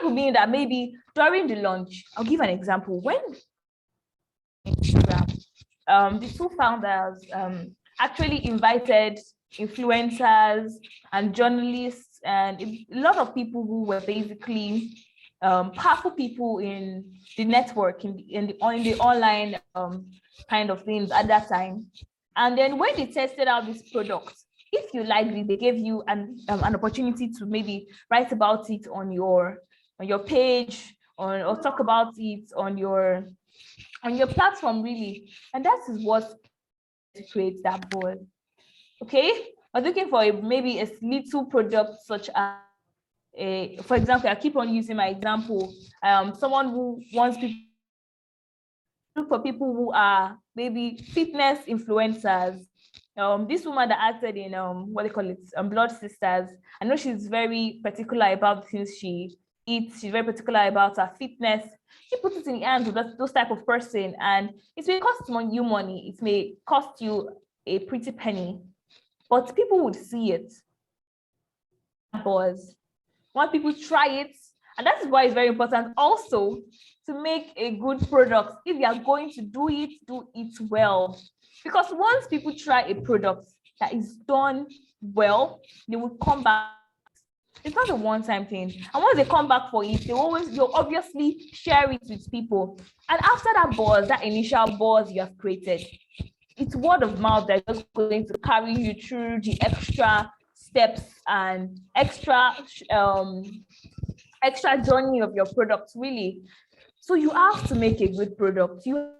would mean that maybe during the launch, I'll give an example. When Instagram, the two founders actually invited influencers and journalists and a lot of people who were basically powerful people in the network, in the online kind of things at that time. And then when they tested out this product, if you liked it, they gave you an opportunity to maybe write about it on your page, or talk about it on your platform, really. And that is what creates that buzz. Okay, I was looking for maybe a little product such as for example, I keep on using my example. Someone who wants people, look for people who are maybe fitness influencers. This woman that acted in what they call it, Blood Sisters. I know she's very particular about the things she eats. She's very particular about her fitness. She puts it in the hands of those type of person, and it may cost you money. It may cost you a pretty penny, but people would see it. Buzz. Want people try it, and that is why it's very important also to make a good product. If you are going to do it well, because once people try a product that is done well, they will come back. It's not a one-time thing, and once they come back for it, you'll obviously share it with people. And after that buzz, that initial buzz you have created, it's word of mouth that's just going to carry you through the extra steps and extra journey of your product, really. So you have to make a good product. You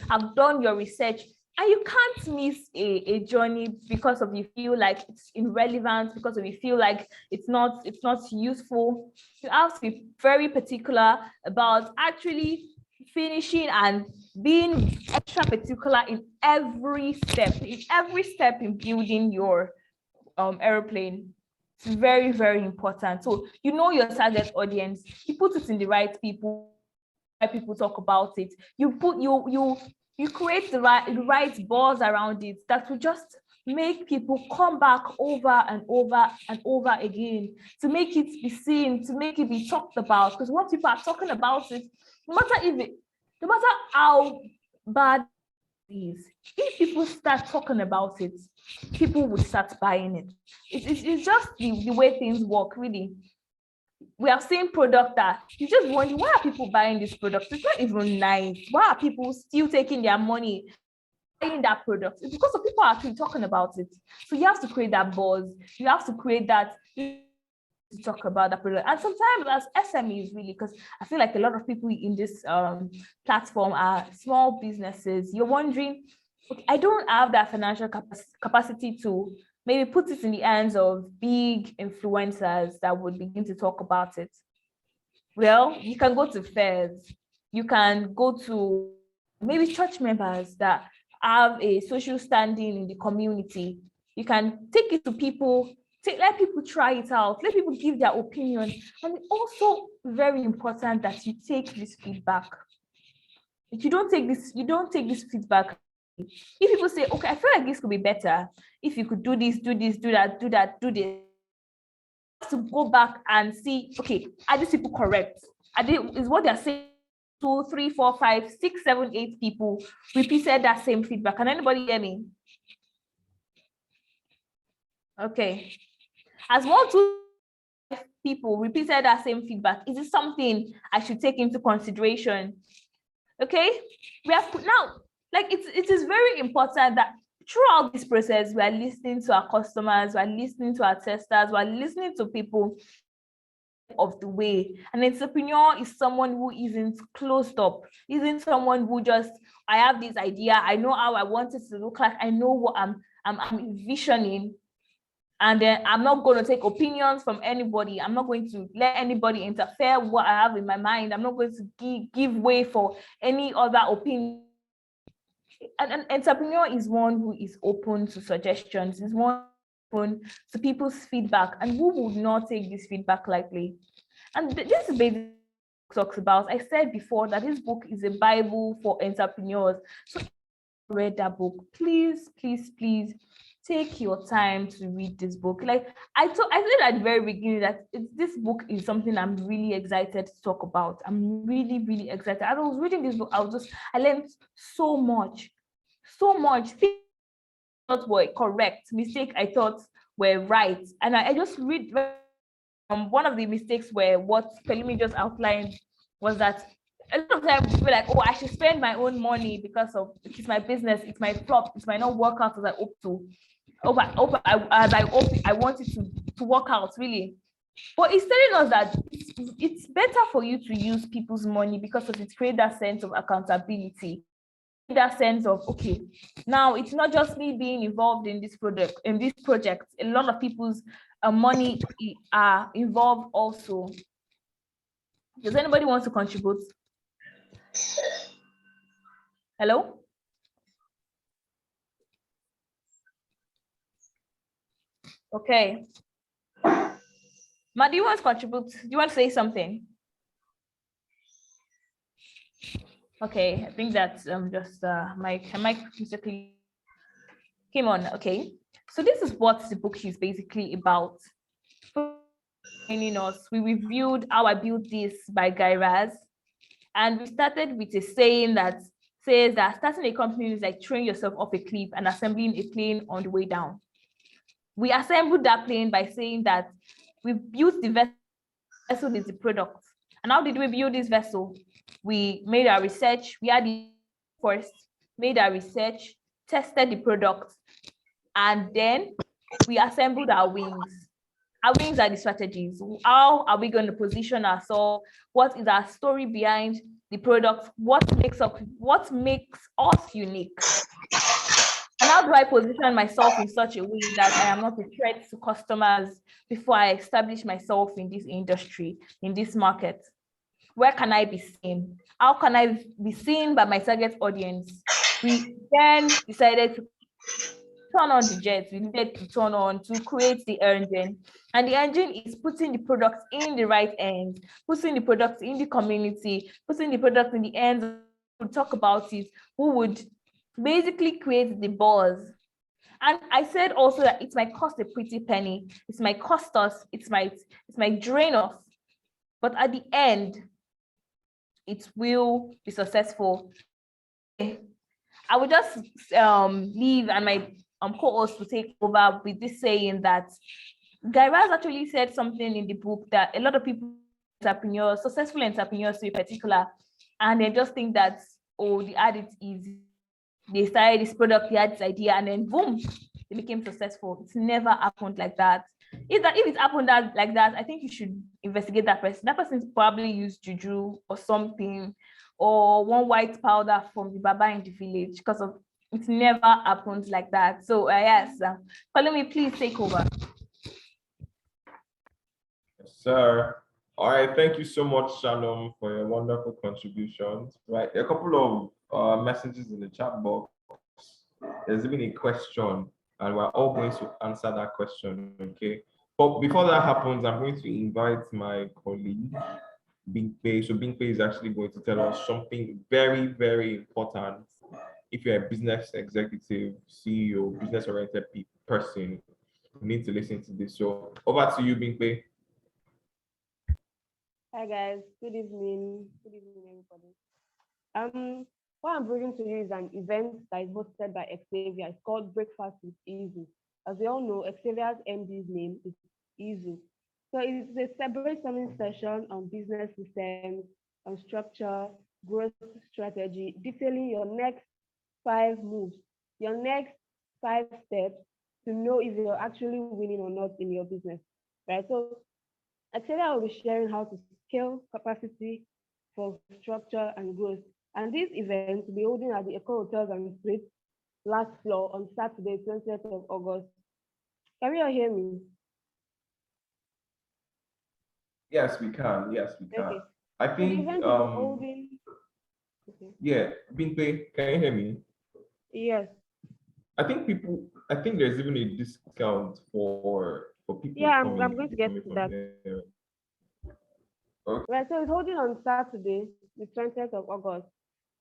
have done your research, and you can't miss a journey because of you feel like it's irrelevant, because of you feel like it's not useful. You have to be very particular about actually finishing and being extra particular in every step in building your airplane. It's very, very important. So you know your target audience, you put it in the right people talk about it. You create the right buzz around it that will just make people come back over and over and over again, to make it be seen, to make it be talked about. Because once people are talking about it, no matter how bad it is, if people start talking about it, people will start buying it. It's just the way things work, really. We have seen product that you just wonder, why are people buying this product? It's not even nice. Why are people still taking their money buying that product? It's because of people are actually talking about it. So you have to create that buzz. You have to create that to talk about that product. And sometimes as SMEs, really, because I feel like a lot of people in this platform are small businesses. You're wondering, okay, I don't have that financial capacity to maybe put it in the hands of big influencers that would begin to talk about it. Well, you can go to fairs. You can go to maybe church members that have a social standing in the community. You can take it to people, let people try it out, let people give their opinion. And it's also very important that you take this feedback. If you don't take this feedback, if people say, okay, I feel like this could be better, if you could do this, do that, do this, to go back and see, okay, are these people correct? Is what they're saying 2, 3, 4, 5, 6, 7, 8 people repeated that same feedback? Can anybody hear me? Okay. As 1, 2, 5 people repeated that same feedback, is it something I should take into consideration? Okay, we have put now, like it is very important that throughout this process, we are listening to our customers, we are listening to our testers, we are listening to people of the way. An entrepreneur is someone who isn't closed up, isn't someone who just, I have this idea, I know how I want it to look like, I know what I'm envisioning, and then I'm not going to take opinions from anybody. I'm not going to let anybody interfere with what I have in my mind. I'm not going to give way for any other opinion. An entrepreneur is one who is open to suggestions, is one open to people's feedback, and who would not take this feedback lightly. And this is basically talks about. I said before that this book is a Bible for entrepreneurs. So if you read that book, please, please, please take your time to read this book. Like I said at the very beginning that this book is something I'm really excited to talk about. I'm really, really excited. As I was reading this book, I learned so much, so much. Things I thought were correct, mistake I thought were right, and I just read. One of the mistakes were what Pelumi just outlined was that a lot of times people like, oh, I should spend my own money because of it's my business, it's my flop, it might not work out as I hope to. I want it to work out really. But it's telling us that it's better for you to use people's money because it creates that sense of accountability, that sense of okay, now it's not just me being involved in this project. A lot of people's money are involved also. Does anybody want to contribute? Hello? Okay. Ma, do you want to contribute? Do you want to say something? Okay, I think that's just my mic basically came on. Okay, so this is what the book is basically about. We reviewed How I Built This by Guy Raz, and we started with a saying that says that starting a company is like throwing yourself off a cliff and assembling a plane on the way down. We assembled that plane by saying that we built the vessel is the product. And how did we build this vessel? We made our research, we had the first, made our research, tested the product, and then we assembled our wings. Our wings are the strategies. How are we going to position ourselves? What is our story behind the product? What makes us unique? And how do I position myself in such a way that I am not a threat to customers before I establish myself in this industry, in this market? Where can I be seen? How can I be seen by my target audience? We then decided to turn on the jets. We needed to turn on to create the engine. And the engine is putting the product in the right hands, putting the product in the community, putting the product in the hands who talk about it, who would basically create the buzz. And I said also that it might cost a pretty penny, it might cost us, it might drain us, but at the end, it will be successful. I will just leave and my co-host will take over with this saying that Guy Raz actually said something in the book that a lot of people, entrepreneurs, successful entrepreneurs in particular, and they just think that, oh, they had it easy. They started this product, they had this idea, and then boom, they became successful. It's never happened like that. If it happened like that, I think you should investigate that person. That person probably used juju or something, or one white powder from the Baba in the village, because of it never happened like that. So yes, follow me, please take over. Yes, sir. All right, thank you so much, Shannon, for your wonderful contributions. Right, a couple of messages in the chat box. There's even a question, and we're all going to answer that question, okay? But before that happens, I'm going to invite my colleague, Bingpe. So Bingpe is actually going to tell us something very, very important. If you're a business executive, CEO, business-oriented person, you need to listen to this. So over to you, Bingpe. Hi guys, good evening. Good evening, everybody. What I'm bringing to you is an event that is hosted by Hexavian. It's called Breakfast with Izu. As we all know, Hexavian's MD's name is Izu. So it's a separate summit session on business systems, on structure, growth strategy, detailing your next 5 moves, your next 5 steps to know if you're actually winning or not in your business, right? So Hexavian will be sharing how to scale capacity for structure and growth. And this event will be holding at the Eco Hotels and Suites, last floor, on Saturday, 20th of August. Can you all hear me? Yes, we can. Yes, we can. Okay. I So the think event will be holding. Okay. yeah, Bingpe, can you hear me? Yes. I think there's even a discount for people Yeah, coming I'm going to get to from that. there. Okay. Right, so it's holding on Saturday, the 20th of August,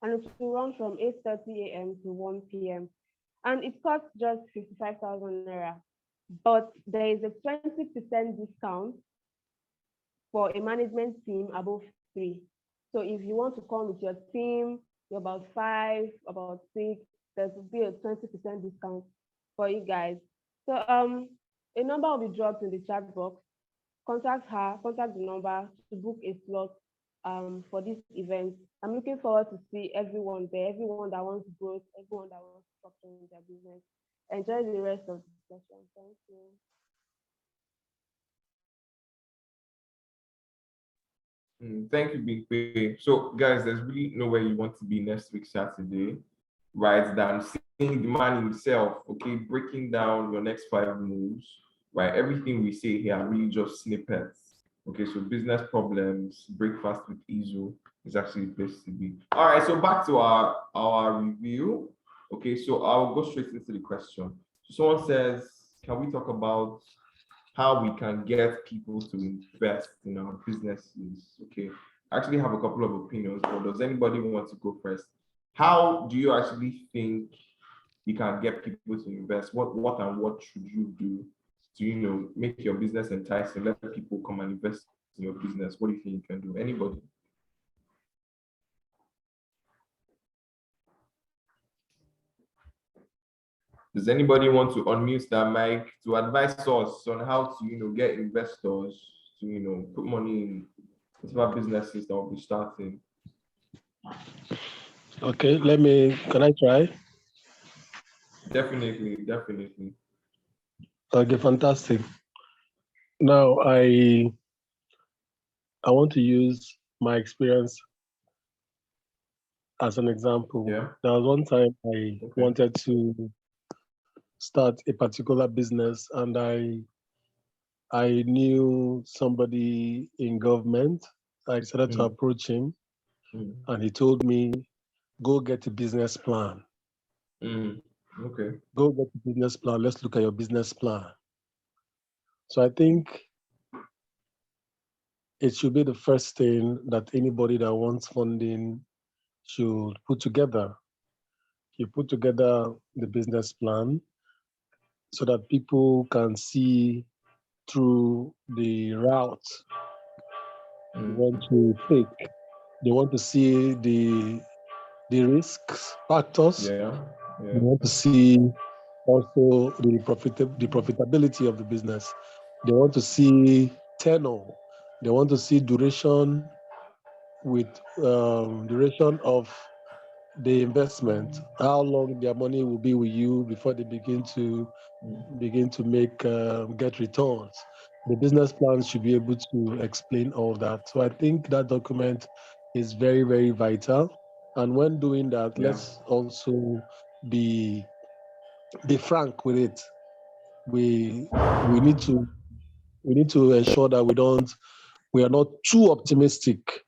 and it will run from 8:30 a.m. to 1 p.m. And it costs just 55,000 naira. But there is a 20% discount for a management team above 3. So if you want to come with your team, you're about 5, about 6, there will be a 20% discount for you guys. So a number will be dropped in the chat box. Contact her, contact the number to book a slot for this event. I'm looking forward to see everyone there, everyone that wants growth, everyone that wants structure in their business. Enjoy the rest of the session. Thank you. Thank you, Big Pay. So, guys, there's really nowhere you want to be next week, Saturday, right? Than seeing the man himself, okay, breaking down your next 5 moves, right? Everything we say here are really just snippets. Okay, so business problems, breakfast with Izu is actually the place to be. All right, so back to our review. Okay, so I'll go straight into the question. So someone says, can we talk about how we can get people to invest in our businesses? Okay, I actually have a couple of opinions, but does anybody want to go first? How do you actually think you can get people to invest? What and what should you do to make your business enticing, let people come and invest in your business? What do you think you can do? Anybody? Does anybody want to unmute that mic to advise us on how to get investors to put money in whatever businesses that will be starting? Okay, can I try? Definitely. Okay, fantastic. Now I want to use my experience as an example. Yeah. There was one time I wanted to start a particular business, and I knew somebody in government. I decided to approach him, and he told me, go get a business plan. Okay. Go get a business plan. Let's look at your business plan. So I think it should be the first thing that anybody that wants funding should put together. You put together the business plan so that people can see through the route you want to take. They want to see the risks factors. Yeah. They want to see also the profitability of the business. They want to see tenure. They want to see duration with duration of the investment, how long their money will be with you before they begin to make get returns. The business plan should be able to explain all that. So I think that document is very, very vital. And when doing that, let's also be frank with it. We need to ensure that we are not too optimistic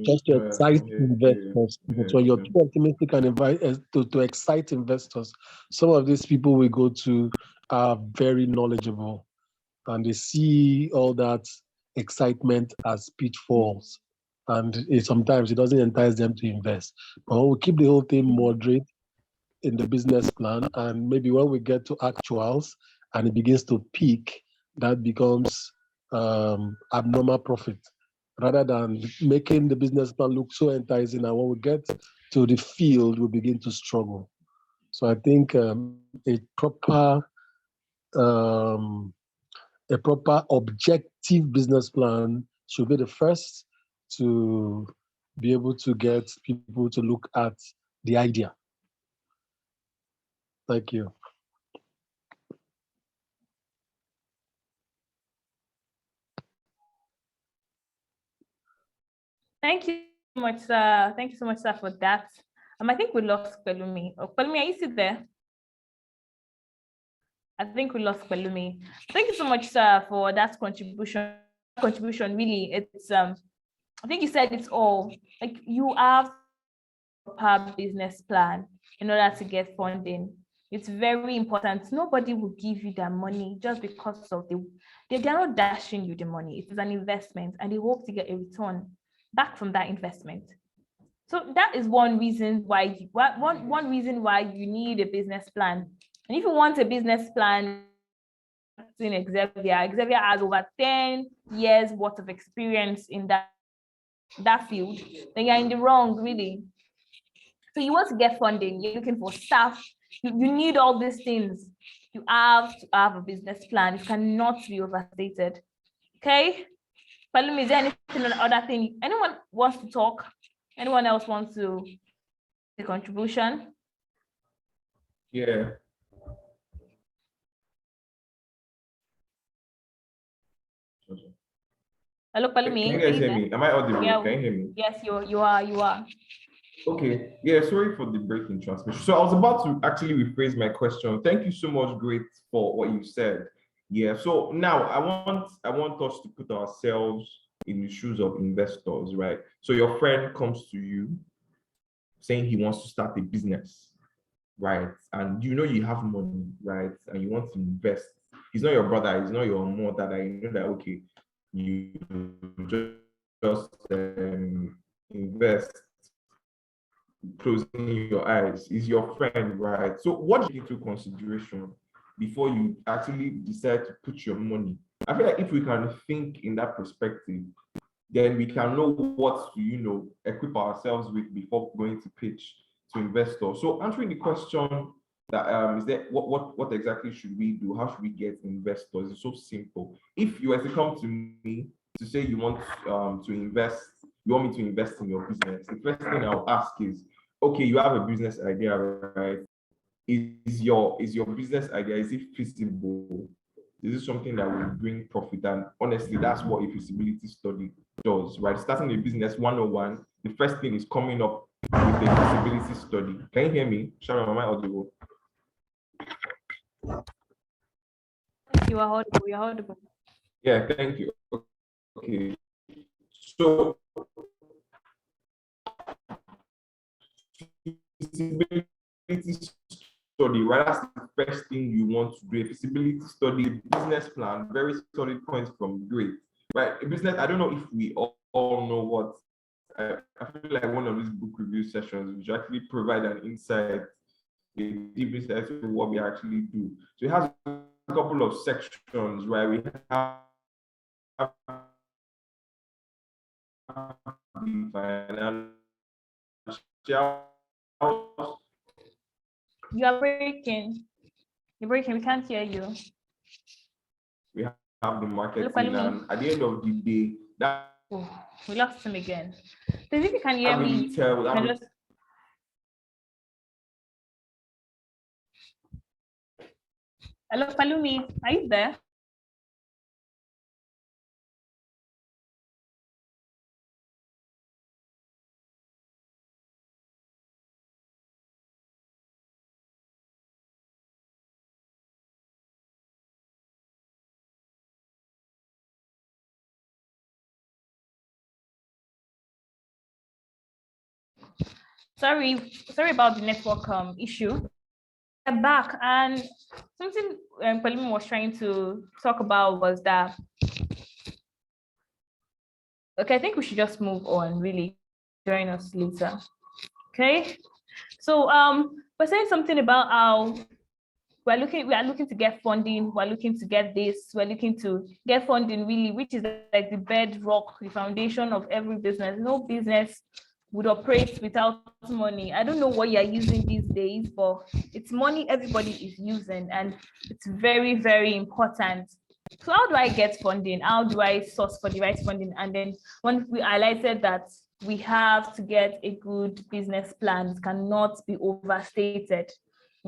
just to excite investors. But when you're too optimistic and invite to excite investors, some of these people we go to are very knowledgeable, and they see all that excitement as pitfalls, and sometimes it doesn't entice them to invest. But when we keep the whole thing moderate in the business plan, and maybe when we get to actuals and it begins to peak, that becomes abnormal profit, rather than making the business plan look so enticing. And when we get to the field, we begin to struggle. So I think a proper objective business plan should be the first to be able to get people to look at the idea. Thank you. Thank you so much, sir. Thank you so much, sir, for that. I think we lost Pelumi. Oh, Pelumi, are you still there? I think we lost Pelumi. Thank you so much, sir, for that contribution. Really, it's I think you said it's all. Like, you have a business plan in order to get funding. It's very important. Nobody will give you their money just because of they're not dashing you the money. It is an investment, and they hope to get a return back from that investment. So that is one reason why one reason why you need a business plan. And if you want a business plan in Xavier has over 10 years worth of experience in that field, then you're in the wrong, really. So you want to get funding, you're looking for staff, you need all these things. You have to have a business plan. It cannot be overstated. Okay? But is there anything other thing? Anyone wants to talk? Anyone else wants to make a contribution? Yeah. Hello, Can Palumi. you guys hear me? Am I audible? Yeah. Can you hear me? Yes, you are. Okay. Yeah, sorry for the break in transmission. So I was about to actually rephrase my question. Thank you so much, Great, for what you said. Yeah. So now I want us to put ourselves in the shoes of investors, right? So your friend comes to you saying he wants to start a business, right? And you know you have money, right? And you want to invest. He's not your brother, he's not your mother, that you know that okay, you just invest, closing your eyes. Is your friend, right? So what do you take into consideration before you actually decide to put your money? I feel like if we can think in that perspective, then we can know what to, equip ourselves with before going to pitch to investors. So answering the question that is there, what exactly should we do? How should we get investors? It's so simple. If you were to come to me to say you want to invest, you want me to invest in your business, the first thing I'll ask is, okay, you have a business idea, right? Is your business idea, is it feasible? Is it something that will bring profit? And honestly, that's what a feasibility study does, right? Starting a business 101, the first thing is coming up with a feasibility study. Can you hear me? Sharon, am I audible? You are audible. You're audible. Yeah, thank you. Okay. So feasibility study, right? That's the first thing you want to do. A feasibility study, business plan, very solid points from Great. Right? A business, I don't know if we all know what I feel like one of these book review sessions, which actually provide an insight, a deep insight into what we actually do. So it has a couple of sections, right? We have the financial. You are breaking. You're breaking. We can't hear you. We have the marketing, Hello, and at the end of the day, that we lost him again. So if you can hear me, Hello, Palumi, are you there? Sorry about the network issue. I'm back, and something Palumi was trying to talk about was that. Okay, I think we should just move on. Really, join us later. Okay, so we're saying something about how we are looking to get funding. We're looking to get this. We're looking to get funding, really, which is like the bedrock, the foundation of every business. No business would operate without money. I don't know what you're using these days, but it's money everybody is using, and it's very, very important. So how do I get funding? How do I source for the right funding? And then when we highlighted that we have to get a good business plan, it cannot be overstated.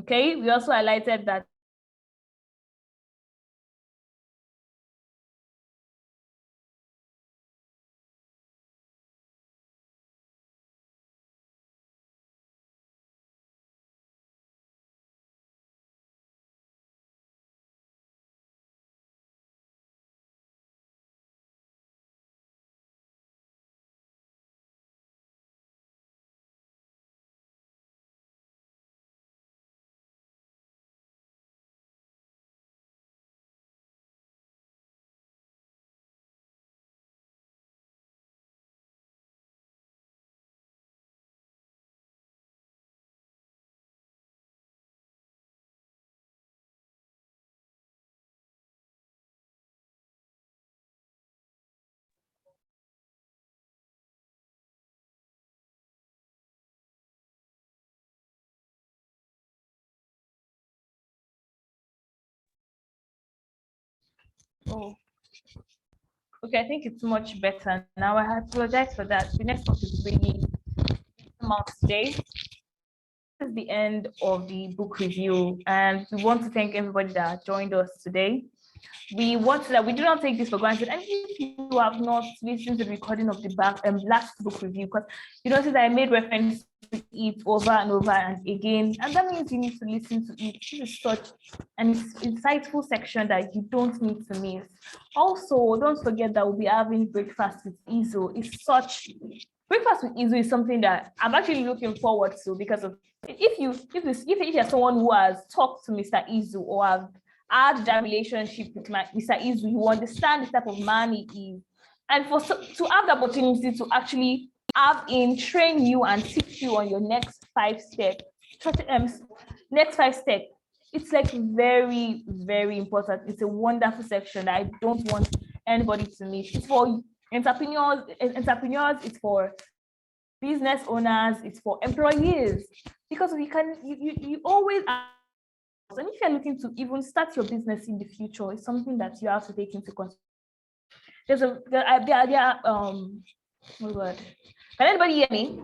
Okay, we also highlighted that Oh, okay. I think it's much better now. I apologize for that. The next book is really out today. This is the end of the book review, and we want to thank everybody that joined us today. We want that we do not take this for granted. And if you have not listened to the recording of the last book review, because you notice that I made reference to it over and over and again, and that means you need to listen to it. This is such an insightful section that you don't need to miss. Also, don't forget that we'll be having breakfast with Izo. It's such breakfast with Izo is something that I'm actually looking forward to, because of if you're someone who has talked to Mr. Izu or have had that relationship with Mr. Izu, you understand the type of man he is. And to have the opportunity to actually have him train you and teach you on your next 5 steps, it's like very, very important. It's a wonderful section that I don't want anybody to miss. It's for entrepreneurs, it's for business owners, it's for employees, because you always, and if you're looking to even start your business in the future, it's something that you have to take into consideration. Oh God, can anybody hear me?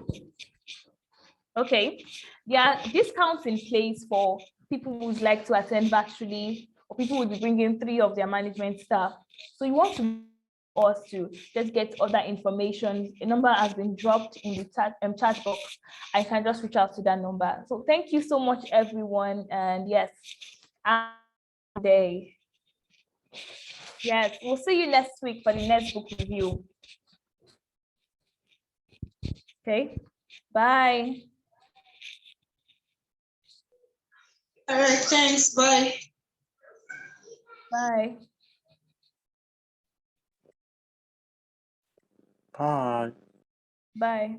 Okay, there are discounts in place for people who would like to attend virtually, or people would be bringing 3 of their management staff. So you want to us to just get other information. A number has been dropped in the chat box. I can just reach out to that number. So thank you so much, everyone. And yes, day. Yes, we'll see you next week for the next book review. Okay, bye. All right, thanks. Bye. Bye. Bye. Bye.